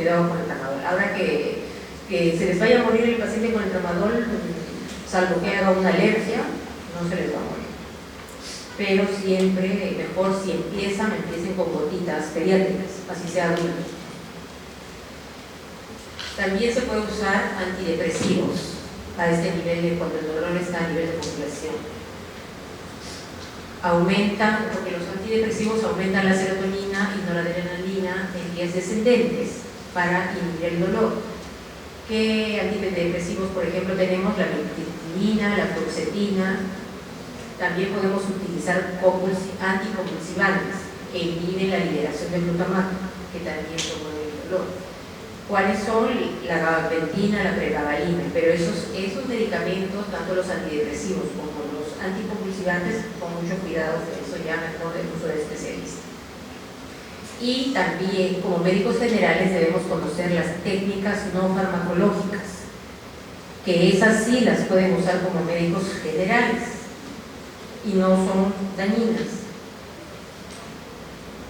cuidado con el tramadol. Ahora que se les vaya a morir el paciente con el tramadol, salvo que haga una alergia, no se les va a morir. Pero siempre mejor si empiecen con gotitas pediátricas, así sea adulto. También se puede usar antidepresivos a este nivel de cuando el dolor está a nivel de populación. Porque los antidepresivos aumentan la serotonina y noradrenalina en vías descendentes para inhibir el dolor. ¿Qué antidepresivos, por ejemplo, tenemos? La metilfenidina, la fluoxetina. También podemos utilizar anticonvulsivantes que inhiben la liberación de glutamato, que también promueve el dolor. ¿Cuáles son? La gabapentina, la pregabalina, pero esos medicamentos, tanto los antidepresivos como los anticonvulsivantes, con mucho cuidado, eso ya mejor el uso de especialistas. Y también, como médicos generales, debemos conocer las técnicas no farmacológicas, que esas sí las pueden usar como médicos generales y no son dañinas.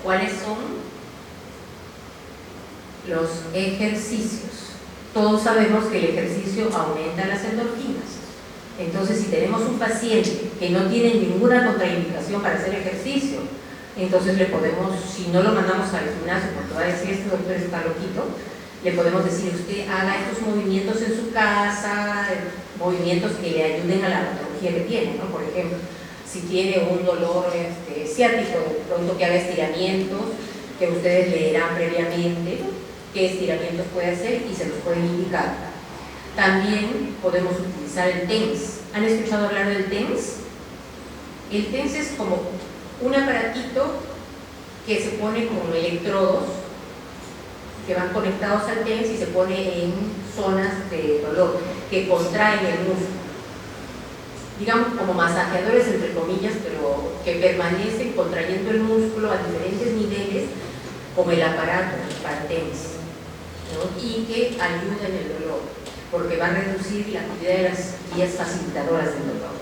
¿Cuáles son? Los ejercicios. Todos sabemos que el ejercicio aumenta las endorfinas. Entonces, si tenemos un paciente que no tiene ninguna contraindicación para hacer ejercicio, entonces le podemos, si no lo mandamos al gimnasio porque va a decir este doctor está loquito, le podemos decir usted haga estos movimientos en su casa, movimientos que le ayuden a la patología que tiene, ¿no? Por ejemplo, si tiene un dolor ciático, de pronto que haga estiramientos que ustedes leerán previamente qué estiramientos puede hacer y se los pueden indicar. También podemos utilizar el TENS. ¿Han escuchado hablar del TENS? El TENS es como un aparatito que se pone con electrodos que van conectados al TENS y se pone en zonas de dolor que contraen el músculo. Digamos como masajeadores entre comillas, pero que permanecen contrayendo el músculo a diferentes niveles con el aparato para TENS, ¿no? Y que ayuda en el dolor, porque va a reducir la actividad de las vías facilitadoras del dolor.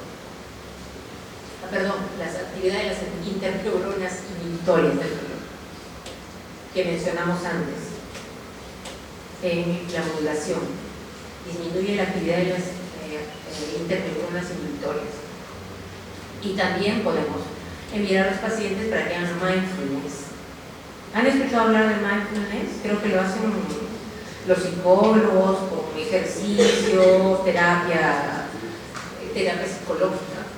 Las actividades de las interneuronas inhibitorias del dolor, que mencionamos antes en la modulación. Disminuye la actividad de las interneuronas inhibitorias. Y también podemos enviar a los pacientes para que hagan mindfulness. ¿Han escuchado hablar de mindfulness? Creo que lo hacen los psicólogos con ejercicios, terapia psicológica.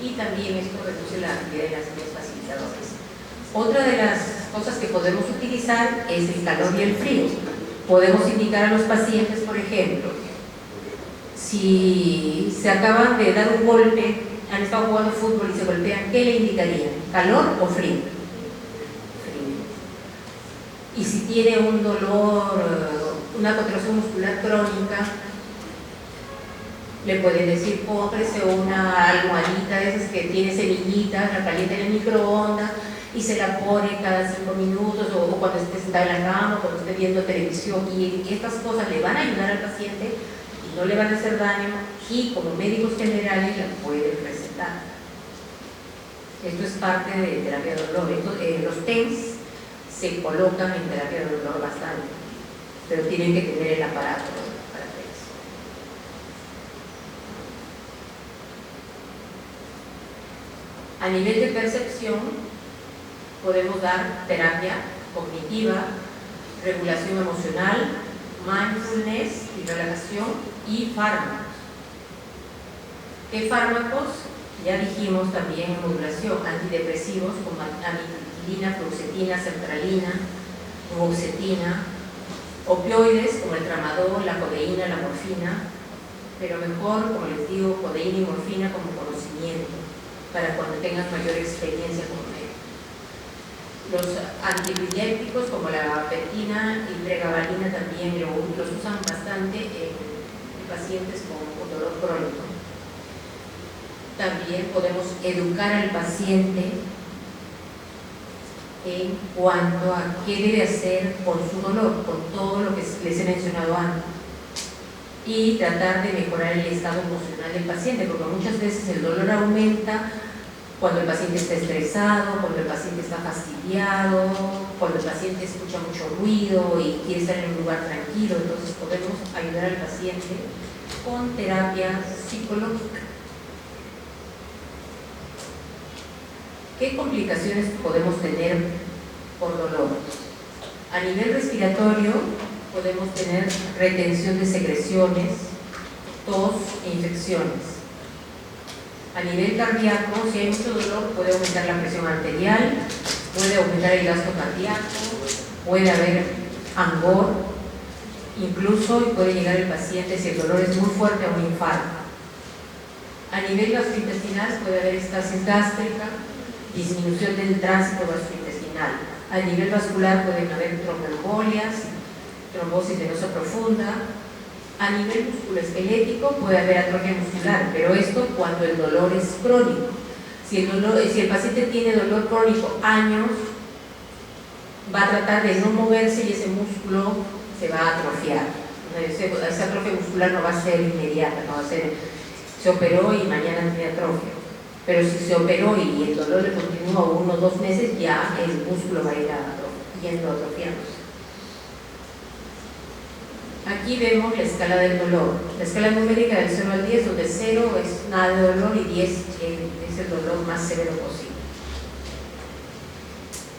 Y también esto reduce la actividad de las vías facilitadoras. Otra de las cosas que podemos utilizar es el calor y el frío. Podemos indicar a los pacientes, por ejemplo, si se acaban de dar un golpe, han estado jugando fútbol y se golpean, ¿qué le indicarían? ¿Calor o frío? Frío. Y si tiene un dolor, una contracción muscular crónica, le pueden decir, cómprese una almohadita de esas que tiene semillitas, la calienta en el microondas y se la pone cada 5 minutos o cuando esté sentada en la cama, cuando esté viendo televisión, y estas cosas le van a ayudar al paciente y no le van a hacer daño, y como médicos generales la pueden recetar. Esto es parte de terapia de dolor. Los TENS se colocan en terapia de dolor bastante, pero tienen que tener el aparato para TENS. A nivel de percepción, podemos dar terapia cognitiva, regulación emocional, mindfulness y relajación, y fármacos. ¿Qué fármacos? Ya dijimos también en modulación, antidepresivos como amitriptilina, fluoxetina, sertralina, duoxetina, opioides como el tramadol, la codeína, la morfina, pero mejor, como les digo, codeína y morfina como conocimiento, para cuando tengan mayor experiencia como médico. Los antiepilépticos como la gabapentina y pregabalina también los usan bastante en pacientes con dolor crónico. También podemos educar al paciente en cuanto a qué debe hacer con su dolor, con todo lo que les he mencionado antes, y tratar de mejorar el estado emocional del paciente, porque muchas veces el dolor aumenta cuando el paciente está estresado, cuando el paciente está fastidiado, cuando el paciente escucha mucho ruido y quiere estar en un lugar tranquilo. Entonces podemos ayudar al paciente con terapia psicológica. ¿Qué complicaciones podemos tener por dolor? A nivel respiratorio podemos tener retención de secreciones, tos e infecciones. A nivel cardíaco, si hay mucho dolor, puede aumentar la presión arterial, puede aumentar el gasto cardíaco, puede haber angor, incluso puede llegar el paciente, si el dolor es muy fuerte, a un infarto. A nivel gastrointestinal puede haber estasis gástrica, disminución del tránsito gastrointestinal. A nivel vascular pueden haber tromboembolias, trombosis venosa profunda. A nivel musculoesquelético puede haber atrofia muscular, pero esto cuando el dolor es crónico. Si el paciente tiene dolor crónico años, va a tratar de no moverse y ese músculo se va a atrofiar. Esa atrofia muscular no va a ser inmediata, no va a ser, se operó y mañana tiene atrofia. Pero si se operó y el dolor le continúa 1 o 2 meses, ya el músculo va a ir yendo atrofiándose. Aquí vemos la escala del dolor, la escala numérica del 0 al 10, donde 0 es nada de dolor y 10 es el dolor más severo posible.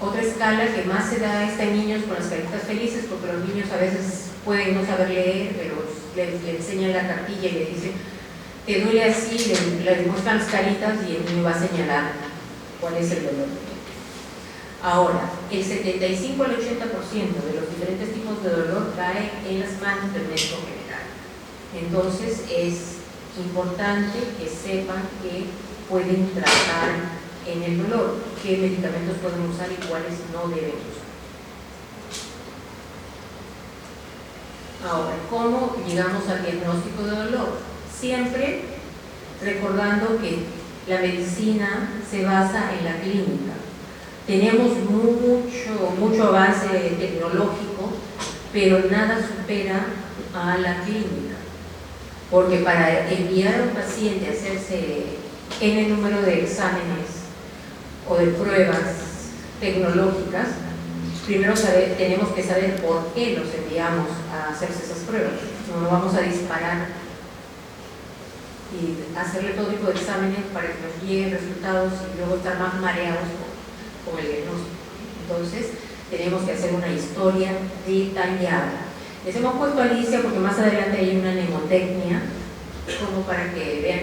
Otra escala que más se da está en niños con las caritas felices, porque los niños a veces pueden no saber leer, pero le enseñan la cartilla y le dicen, te duele así, le demuestran las caritas y el niño va a señalar cuál es el dolor. Ahora, el 75 al 80% de los diferentes tipos de dolor cae en las manos del médico general. Entonces es importante que sepan que pueden tratar en el dolor, qué medicamentos pueden usar y cuáles no deben usar. Ahora, ¿cómo llegamos al diagnóstico de dolor? Siempre recordando que la medicina se basa en la clínica. Tenemos mucho avance tecnológico, pero nada supera a la clínica. Porque para enviar a un paciente a hacerse n número de exámenes o de pruebas tecnológicas, primero tenemos que saber por qué los enviamos a hacerse esas pruebas. No vamos a disparar y hacerle todo tipo de exámenes para que nos lleguen resultados y luego estar más mareados con el diagnóstico. Entonces tenemos que hacer una historia detallada. Les hemos puesto a Alicia porque más adelante hay una mnemotecnia como para que vean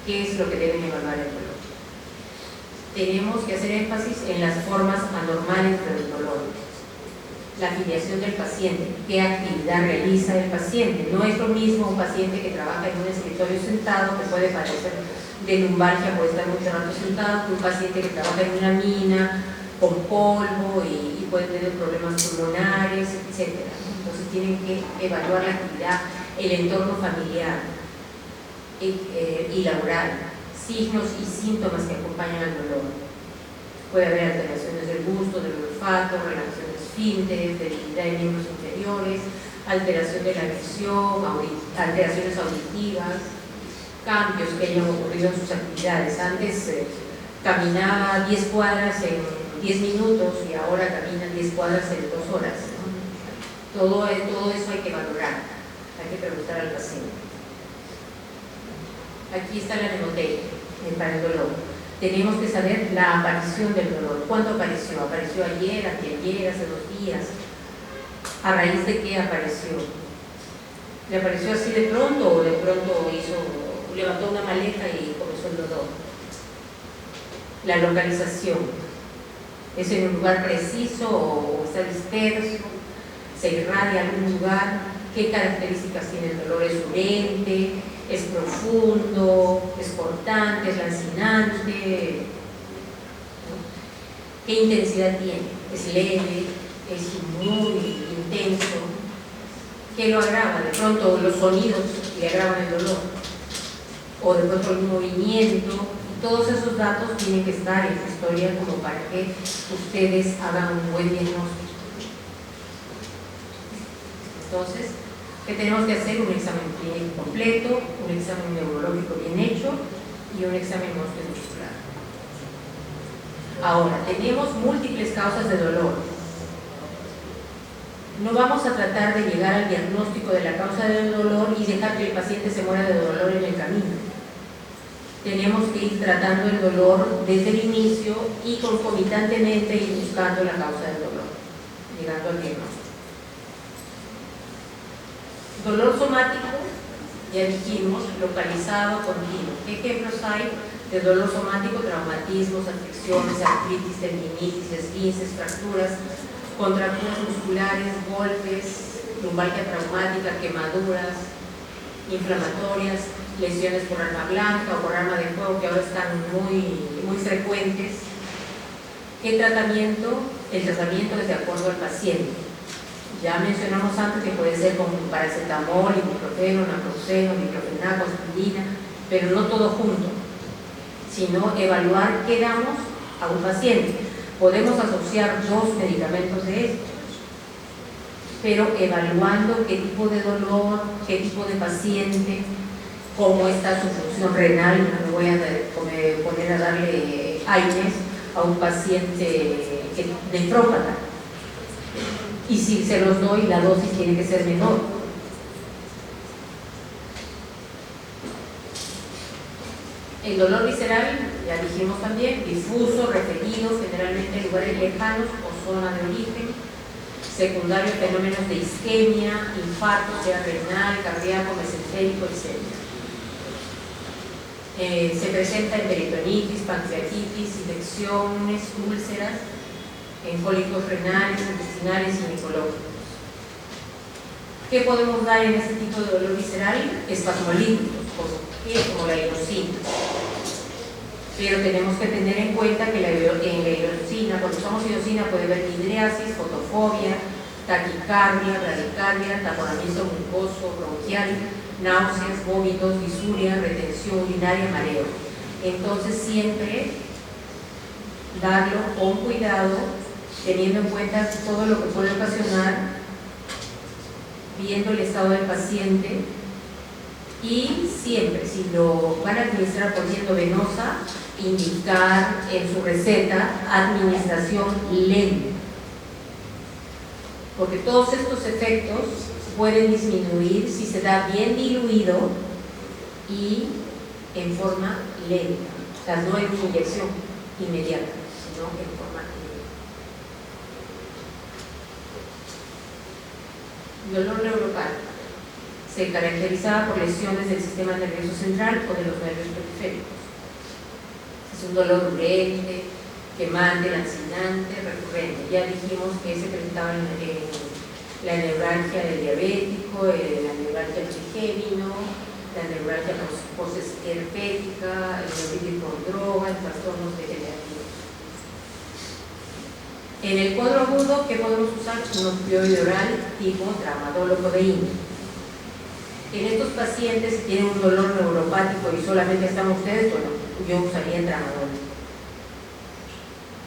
qué es lo que deben evaluar el dolor. Tenemos que hacer énfasis en las formas anormales del dolor, la afiliación del paciente, qué actividad realiza el paciente. No es lo mismo un paciente que trabaja en un escritorio sentado, que puede padecer de lumbalgia por estar mucho rato sentado, que un paciente que trabaja en una mina con polvo y puede tener problemas pulmonares, etc. Entonces tienen que evaluar la actividad, el entorno familiar y laboral, signos y síntomas que acompañan al dolor. Puede haber alteraciones del gusto, del olfato, relajación de esfínteres, debilidad de miembros inferiores, alteración de la visión, alteraciones auditivas, cambios que hayan ocurrido en sus actividades. Antes caminaba 10 cuadras en 10 minutos y ahora camina 10 cuadras en 2 horas. Todo eso hay que valorar, hay que preguntar al paciente. Aquí está la mnemotecnia para el dolor. Tenemos que saber la aparición del dolor. ¿Cuándo apareció? ¿Apareció ayer, anteayer, hace 2 días? ¿A raíz de qué apareció? ¿Le apareció así de pronto o de pronto levantó una maleta y comenzó el dolor? La localización. ¿Es en un lugar preciso o está disperso? ¿Se irradia a algún lugar? ¿Qué características tiene el dolor? ¿Es urente? ¿Es profundo? ¿Es cortante? ¿Es lancinante? ¿Qué intensidad tiene? ¿Es leve? ¿Es muy intenso? ¿Qué lo agrava? De pronto los sonidos le agravan el dolor, o de pronto algún movimiento. Todos esos datos tienen que estar en la historia como para que ustedes hagan un buen diagnóstico. Entonces, ¿qué tenemos que hacer? Un examen clínico completo, un examen neurológico bien hecho y un examen muscular. Ahora, tenemos múltiples causas de dolor. No vamos a tratar de llegar al diagnóstico de la causa del dolor y dejar que el paciente se muera de dolor en el camino. Tenemos que ir tratando el dolor desde el inicio y concomitantemente ir buscando la causa del dolor, llegando al diagnóstico. Dolor somático, ya dijimos, localizado, continuo. ¿Qué ejemplos hay de dolor somático? Traumatismos, afecciones, artritis, tendinitis, esguinces, fracturas, contracturas musculares, golpes, lumbalgia traumática, quemaduras, inflamatorias, lesiones por arma blanca o por arma de fuego, que ahora están muy frecuentes. ¿Qué tratamiento? El tratamiento es de acuerdo al paciente. Ya mencionamos antes que puede ser con paracetamol, ibuprofeno, naproxeno, diclofenaco, aspirina, pero no todo junto, sino evaluar qué damos a un paciente. Podemos asociar dos medicamentos de estos, pero evaluando qué tipo de dolor, qué tipo de paciente, cómo está su función renal. No me voy a poner a darle AINES a un paciente nefrópata, y si se los doy, la dosis tiene que ser menor. El dolor visceral, ya dijimos también, difuso, referido generalmente en lugares lejanos o zona de origen, secundario a fenómenos de isquemia, infarto, sea renal, cardíaco, mesentérico, etc. Se presenta en peritonitis, pancreatitis, infecciones, úlceras, en cólicos renales, intestinales y ginecológicos. ¿Qué podemos dar en este tipo de dolor visceral? Espasmolíticos, como la inosina. Pero tenemos que tener en cuenta que en la inosina, cuando usamos inosina, puede haber hidriasis, fotofobia, taquicardia, bradicardia, taponamiento mucoso, bronquial, náuseas, vómitos, disuria, retención urinaria, mareo. Entonces siempre darlo con cuidado, teniendo en cuenta todo lo que puede ocasionar, viendo el estado del paciente, y siempre, si lo van a administrar por vía venosa, indicar en su receta administración lenta, porque todos estos efectos pueden disminuir si se da bien diluido y en forma lenta, o sea, no en inyección inmediata, sino en forma lenta. Dolor neuropático. Se caracterizaba por lesiones del sistema nervioso central o de los nervios periféricos. Es un dolor urente, quemante, lancinante, recurrente. Ya dijimos que se presentaba en la neuralgia del diabético, la neuralgia del trigémino, la neuralgia post-herpética, el neuritis por droga, el trastornos degenerativos. En el cuadro agudo, ¿qué podemos usar? Un opioide oral tipo tramadol o codeína. En estos pacientes, si tienen un dolor neuropático y solamente están ustedes, bueno, yo usaría tramadol,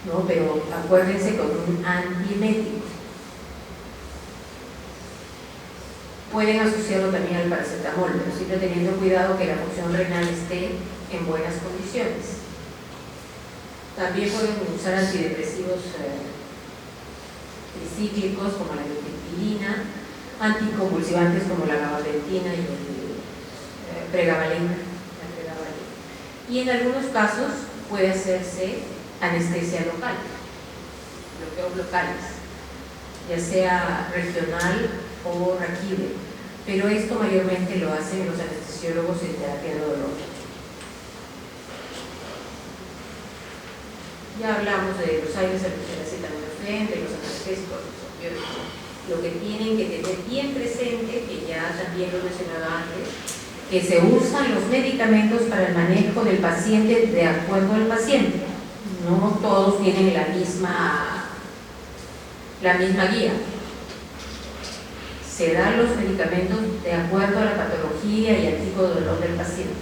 ¿no? Pero acuérdense con un antiemético. Pueden asociarlo también al paracetamol, pero siempre teniendo cuidado que la función renal esté en buenas condiciones. También pueden usar antidepresivos tricíclicos como la norepinefrina, anticonvulsivantes como la gabapentina y el pregabalina. Y en algunos casos puede hacerse anestesia local, bloqueos locales, ya sea regional o raquídeo, pero esto mayormente lo hacen los anestesiólogos en terapia de dolor. Ya hablamos de los aires acetaminofén, de los analgésicos, los opioides. Lo que tienen que tener bien presente, que ya también lo mencionaba antes, que se usan los medicamentos para el manejo del paciente de acuerdo al paciente. No todos tienen la misma guía. Se dan los medicamentos de acuerdo a la patología y al tipo de dolor del paciente.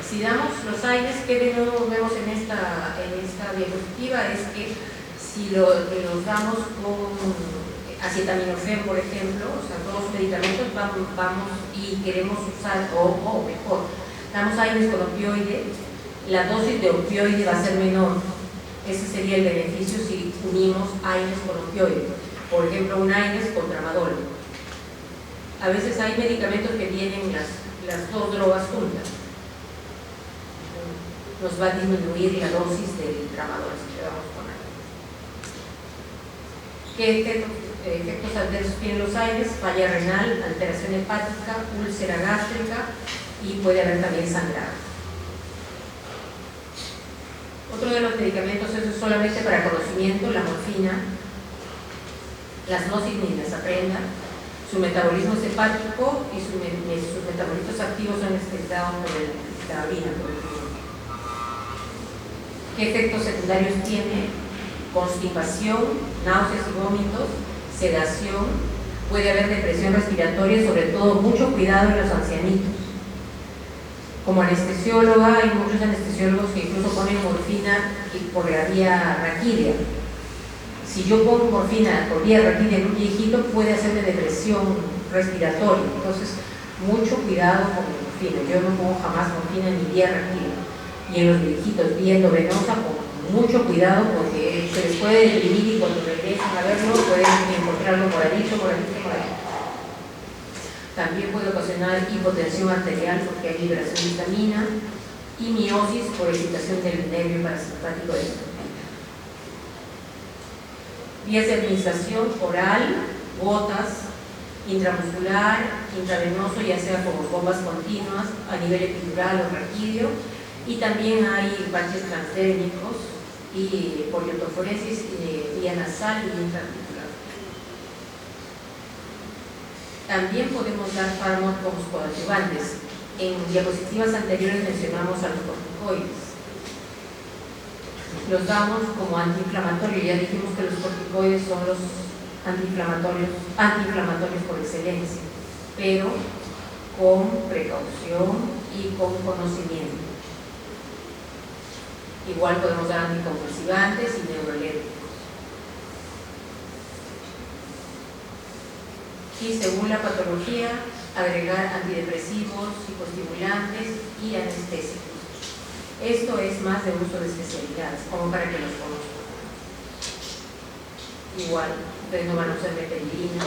Si damos los aires, que de nuevo vemos en esta diapositiva es que si los damos acetaminofén, por ejemplo, o sea, todos los medicamentos vamos y queremos usar, o mejor, damos AINES con opioide, la dosis de opioide va a ser menor. Ese sería el beneficio si unimos AINES con opioide. Por ejemplo, un AINES con tramadol. A veces hay medicamentos que tienen las dos drogas juntas. Nos va a disminuir la dosis del tramadol si le vamos con AINES. ¿Qué efectos adversos tienen los AINES? Falla renal, alteración hepática, úlcera gástrica y puede haber también sangrado. Otro de los medicamentos, eso es solamente para conocimiento, la morfina, las dosis ni las aprenda, su metabolismo es hepático y sus metabolitos activos son excretados por la orina. ¿Qué efectos secundarios tiene? Constipación, náuseas y vómitos, sedación, puede haber depresión respiratoria, sobre todo mucho cuidado en los ancianitos. Como anestesióloga, hay muchos anestesiólogos que incluso ponen morfina por la vía raquídea. Si yo pongo morfina por vía raquídea en un viejito, puede hacerme depresión respiratoria. Entonces, mucho cuidado con la morfina. Yo no pongo jamás morfina ni vía raquídea. Y en los viejitos, vía endovenosa, con mucho cuidado porque se les puede deprimir y cuando regresan a verlo pueden encontrarlo moradito. También puede ocasionar hipotensión arterial porque hay liberación de histamina y miosis por excitación del nervio parasimpático de la endorfina. Vías de administración: oral, gotas, intramuscular, intravenoso, ya sea como bombas continuas, a nivel epidural o raquídeo, y también hay parches transdérmicos y por iotoforesis vía nasal y intraarticular. También podemos dar fármacos coadyuvantes. En diapositivas anteriores mencionamos a los corticoides. Los damos como antiinflamatorios. Ya dijimos que los corticoides son los antiinflamatorios por excelencia, pero con precaución y con conocimiento. Igual podemos dar anticonvulsivantes y neurolépticos. Y según la patología, agregar antidepresivos, psicoestimulantes y anestésicos. Esto es más de uso de especialidades, como para que los conozcan. Igual, ustedes no van a usar meperidina.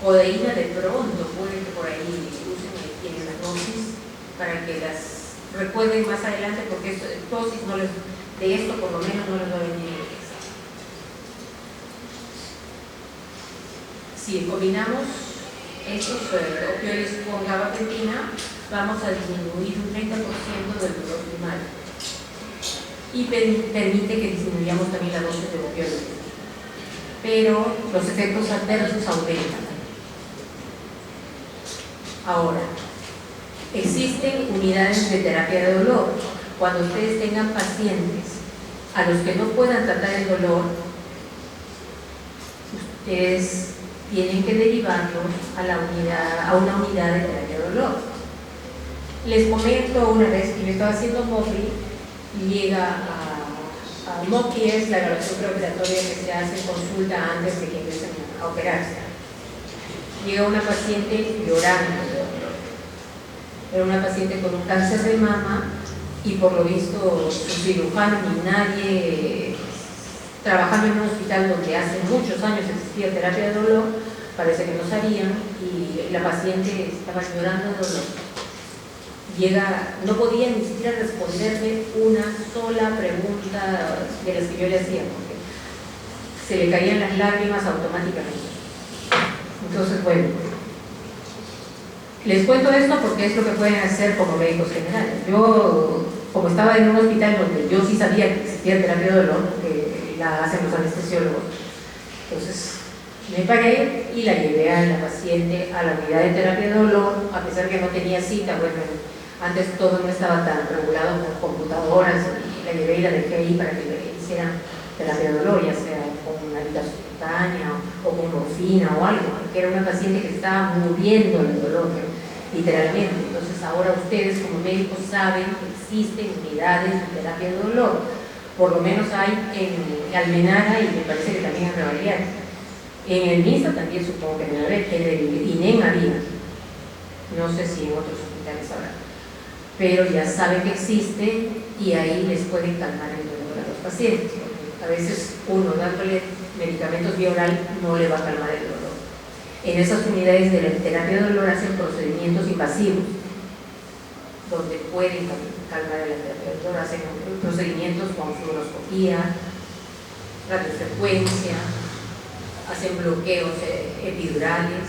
Codeína de pronto, puede que por ahí usen y tienen la dosis para que las recuerden más adelante, porque dosis no les, de esto por lo menos no les va a venir. Si combinamos estos opioides con gabapentina, vamos a disminuir un 30% del dolor primario y permite que disminuyamos también la dosis de opioides, pero los efectos adversos aumentan. Ahora, existen unidades de terapia de dolor. Cuando ustedes tengan pacientes a los que no puedan tratar el dolor, ustedes tienen que derivarlos a una unidad de terapia de dolor. Les comento una vez que yo estaba haciendo MOPI y llega a MOPI, es la evaluación preoperatoria que se hace en consulta antes de que empiecen a operarse. Llega una paciente llorando de dolor. Era una paciente con un cáncer de mama y por lo visto su cirujano ni nadie, trabajando en un hospital donde hace muchos años existía terapia de dolor, parece que no sabían, y la paciente estaba llorando de dolor. No podía ni siquiera responderme una sola pregunta de las que yo le hacía, porque se le caían las lágrimas automáticamente. Entonces, bueno, les cuento esto porque es lo que pueden hacer como médicos generales. Yo, como estaba en un hospital donde yo sí sabía que existía terapia de dolor, que la hacen los anestesiólogos, entonces me paré y la llevé a la paciente a la unidad de terapia de dolor, a pesar que no tenía cita. Bueno, antes todo no estaba tan regulado por computadoras, y la llevé y la dejé ahí para que le hicieran terapia de dolor, ya sea con una habitación subcutánea o con morfina o algo, porque era una paciente que estaba muriendo del dolor, literalmente. Entonces ahora ustedes como médicos saben que existen unidades de terapia de dolor, por lo menos hay en Almenara y me parece que también en Nueva York. En el MINSA también supongo que en el INEM había, no sé si en otros hospitales habrá, pero ya saben que existe y ahí les pueden calmar el dolor a los pacientes, porque a veces uno dándole medicamentos vía oral no le va a calmar el dolor. En esas unidades de la terapia de dolor hacen procedimientos invasivos, donde pueden calmar la terapia de dolor, hacen procedimientos con fluoroscopía, radiofrecuencia, hacen bloqueos epidurales.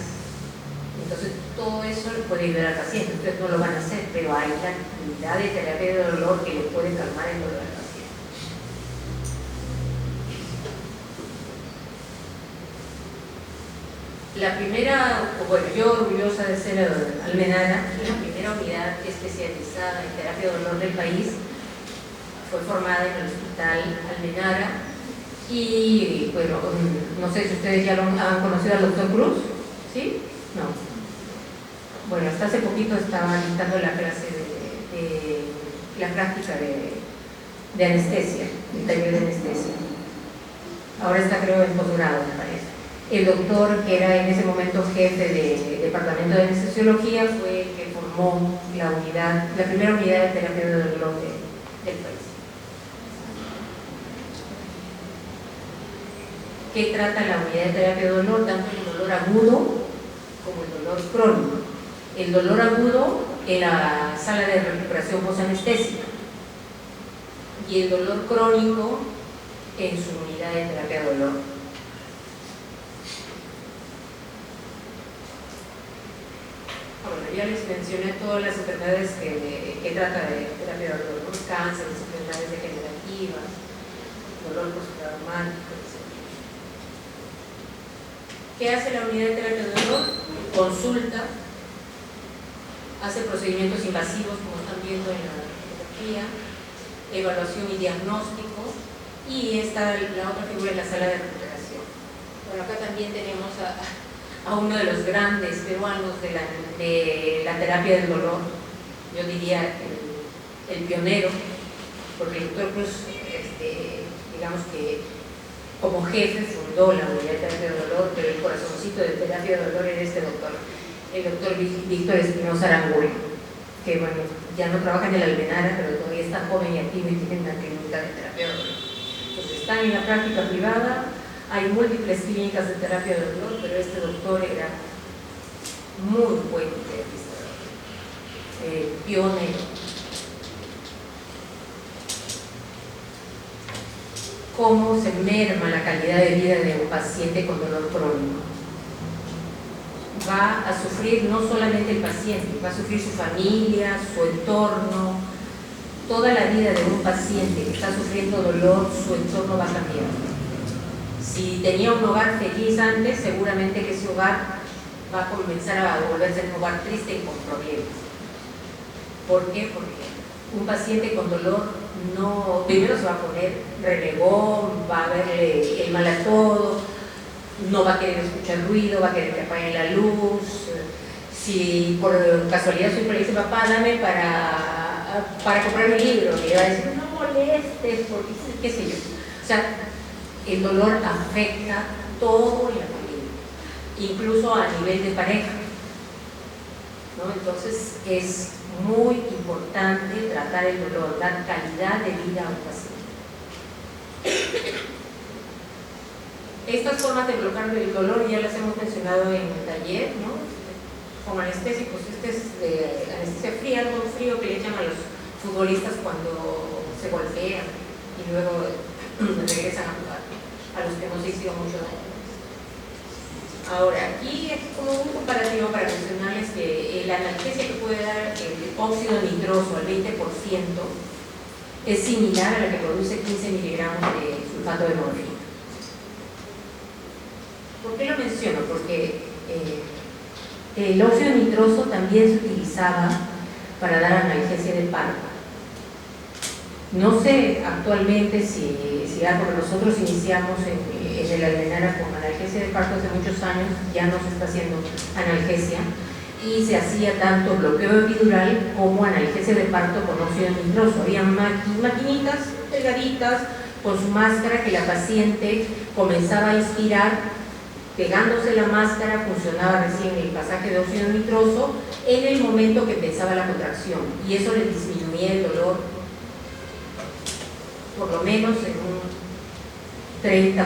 Entonces todo eso le puede ayudar al paciente. Ustedes no lo van a hacer, pero hay la unidad de terapia de dolor que le puede calmar el dolor al paciente. La primera, bueno, yo orgullosa de ser almenara, la primera unidad especializada en terapia de dolor del país fue formada en el Hospital Almenara y, bueno, no sé si ustedes ya lo han conocido al doctor Cruz, ¿sí? No. Bueno, hasta hace poquito estaba dictando la clase de la práctica de anestesia, el taller de anestesia. Ahora está, creo, en posgrado, me parece. El doctor, que era en ese momento jefe de departamento de anestesiología, fue el que formó la primera unidad de terapia de dolor del país. ¿Qué trata la unidad de terapia de dolor? Tanto el dolor agudo como el dolor crónico. El dolor agudo en la sala de recuperación posanestésica y el dolor crónico en su unidad de terapia de dolor. Bueno, ya les mencioné todas las enfermedades que trata de terapia de dolor, cánceres, enfermedades degenerativas, dolor postraumático, etc. ¿Qué hace la unidad de terapia de dolor? Consulta, hace procedimientos invasivos, como están viendo en la fotografía, evaluación y diagnóstico, y la otra figura es la sala de recuperación. Bueno, acá también tenemos a uno de los grandes peruanos de la terapia del dolor, yo diría el pionero, porque el doctor Cruz, digamos que como jefe fundó la unidad de terapia de dolor, pero el corazoncito de terapia de dolor era este doctor, el doctor Víctor Espinosa Aranguren, que bueno, ya no trabaja en el Almenara, pero todavía está joven y activo y tiene una clínica de terapia de dolor. Entonces están en la práctica privada. Hay múltiples clínicas de terapia de dolor, pero este doctor era muy buen terapista, pionero. ¿Cómo se merma la calidad de vida de un paciente con dolor crónico? Va a sufrir no solamente el paciente, va a sufrir su familia, su entorno. Toda la vida de un paciente que está sufriendo dolor, su entorno va a cambiar. Si tenía un hogar feliz antes, seguramente que ese hogar va a comenzar a volverse un hogar triste y con problemas. ¿Por qué? Porque un paciente con dolor primero se va a poner renegón, va a verle el mal a todo, no va a querer escuchar ruido, va a querer que apaguen la luz. Si por casualidad su hijo le dice, papá, dame para comprar mi libro, y le va a decir, no molestes, porque qué sé yo. O sea, el dolor afecta todo en la familia, incluso a nivel de pareja, ¿no? Entonces es muy importante tratar el dolor, dar calidad de vida a un paciente. Estas formas de bloquear el dolor ya las hemos mencionado en el taller, ¿no? Como anestésicos, este es de anestesia fría, algo frío que le echan a los futbolistas cuando se golpean y luego regresan a jugar, a los que no se hicieron mucho daño. Ahora, aquí es como un comparativo para mencionarles que la analgesia que puede dar el óxido nitroso al 20% es similar a la que produce 15 miligramos de sulfato de morfina. ¿Por qué lo menciono? Porque el óxido nitroso también se utilizaba para dar analgesia de parto. No sé actualmente si porque nosotros iniciamos en el Almenara con analgesia de parto hace muchos años, ya no se está haciendo analgesia, y se hacía tanto bloqueo epidural como analgesia de parto con óxido nitroso. Había maquinitas delgaditas con su máscara que la paciente comenzaba a inspirar pegándose la máscara funcionaba recién el pasaje de óxido nitroso en el momento que empezaba la contracción, y eso le disminuía el dolor por lo menos en un 30-40%,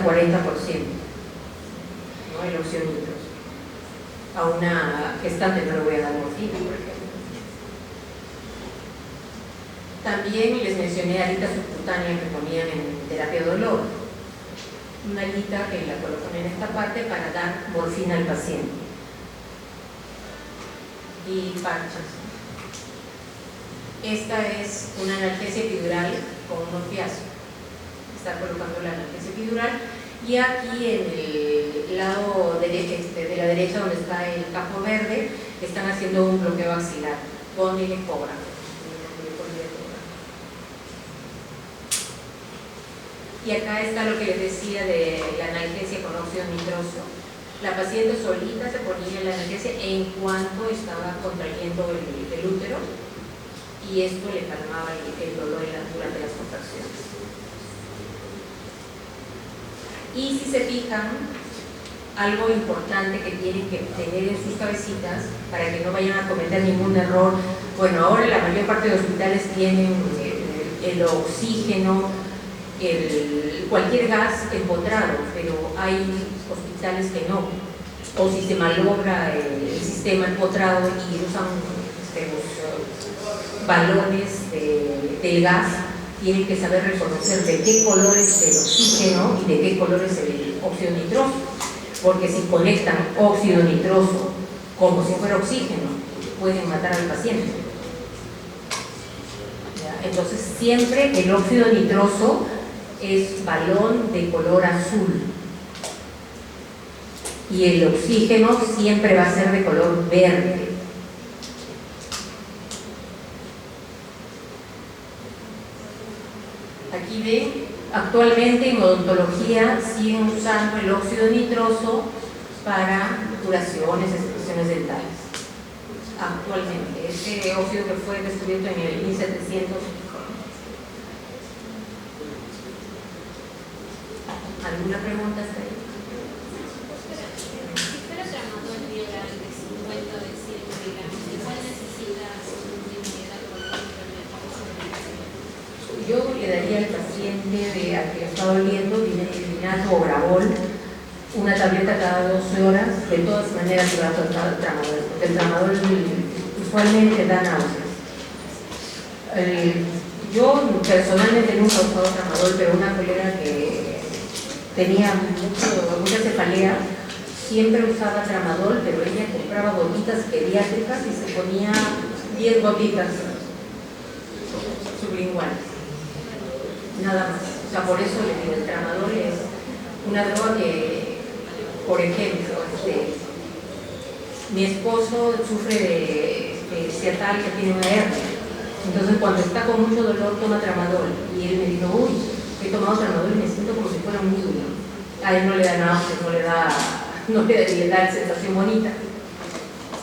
¿no? El óxido nitroso. A una gestante no le voy a dar morfina, por ejemplo. También les mencioné alita subcutánea que ponían en terapia de dolor. Una alita que la colocan en esta parte para dar morfina al paciente. Y parches. Esta es una analgesia epidural con un opiáceo. Está colocando la analgesia epidural, y aquí en el lado de la derecha, donde está el campo verde, están haciendo un bloqueo axilar con el ecógrafo. Y acá está lo que les decía de la analgesia con óxido nitroso. La paciente solita se ponía la analgesia en cuanto estaba contrayendo el útero, y esto le calmaba el dolor durante las contracciones. Y si se fijan, algo importante que tienen que tener en sus cabecitas para que no vayan a cometer ningún error. Bueno, ahora la mayor parte de hospitales tienen el oxígeno, cualquier gas empotrado, pero hay hospitales que no. O si se malogra el sistema empotrado y usan los balones del gas, tienen que saber reconocer de qué color es el oxígeno y de qué color es el óxido nitroso, porque si conectan óxido nitroso como si fuera oxígeno, pueden matar al paciente. ¿Ya? Entonces siempre el óxido nitroso es balón de color azul, y el oxígeno siempre va a ser de color verde. Aquí ven, actualmente en odontología siguen usando el óxido nitroso para curaciones, extracciones dentales. Actualmente, este óxido que fue descubierto en el 1700. ¿Alguna pregunta hasta ahí? Si fuera tramadol viral de 50 o de 100 miligramos, ¿cuál necesita un inmunidad con la enfermedad? Yo le daría al paciente al que está doliendo difenylato o Gravol, una tableta cada 12 horas, de todas maneras se va a tratar tramadol, porque el tramadol usualmente da náuseas. Yo personalmente nunca he usado tramadol, pero una colega que tenía mucha cefalea siempre usaba tramadol, pero ella compraba gotitas pediátricas y se ponía 10 gotitas sublinguales, nada más. O sea, por eso le digo, el tramadol es una droga que, por ejemplo, mi esposo sufre de ciatal, que tiene una hernia. Entonces cuando está con mucho dolor toma tramadol, y él me dijo, uy, he tomado tramadol y me siento como si fuera un niño. A él no le da náuseas, no le da sensación bonita.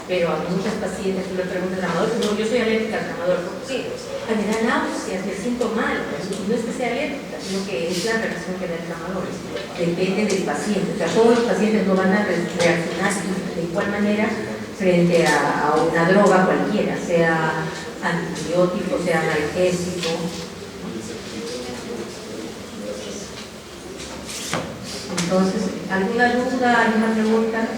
Pero a muchas pacientes tú le preguntas tramadol, no, yo soy alérgica al tramadol. ¿Por qué? Me da náuseas, me siento mal. No es que sea alérgica, sino que es la reacción que da el tramadol. Depende del paciente. O sea, todos los pacientes no van a reaccionar de igual manera frente a una droga cualquiera, sea antibiótico, sea analgésico. Entonces, ¿alguna duda, alguna pregunta?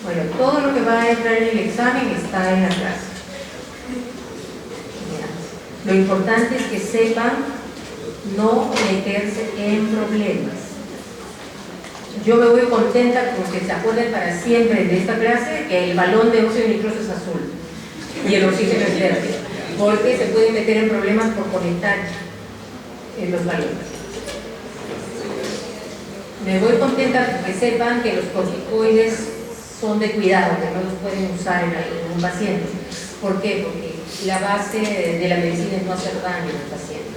Bueno, todo lo que va a entrar en el examen está en la clase. Lo importante es que sepan no meterse en problemas. Yo me voy contenta con que se acuerden para siempre de esta clase que el balón de óxido nitroso es azul y el oxígeno es verde, porque se pueden meter en problemas por conectar en los balones. Me voy contenta con que sepan que los corticoides son de cuidado, que no los pueden usar en un paciente. ¿Por qué? Porque la base de la medicina es no hacer daño al paciente.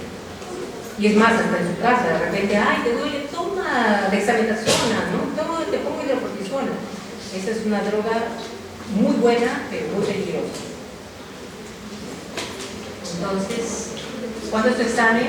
Y es más, hasta en su casa, de repente, ay, te duele, toma dexametasona, ¿no? Te pongo hidrocortisona. Esa es una droga muy buena, pero muy peligrosa. Entonces, ¿cuándo es tu examen?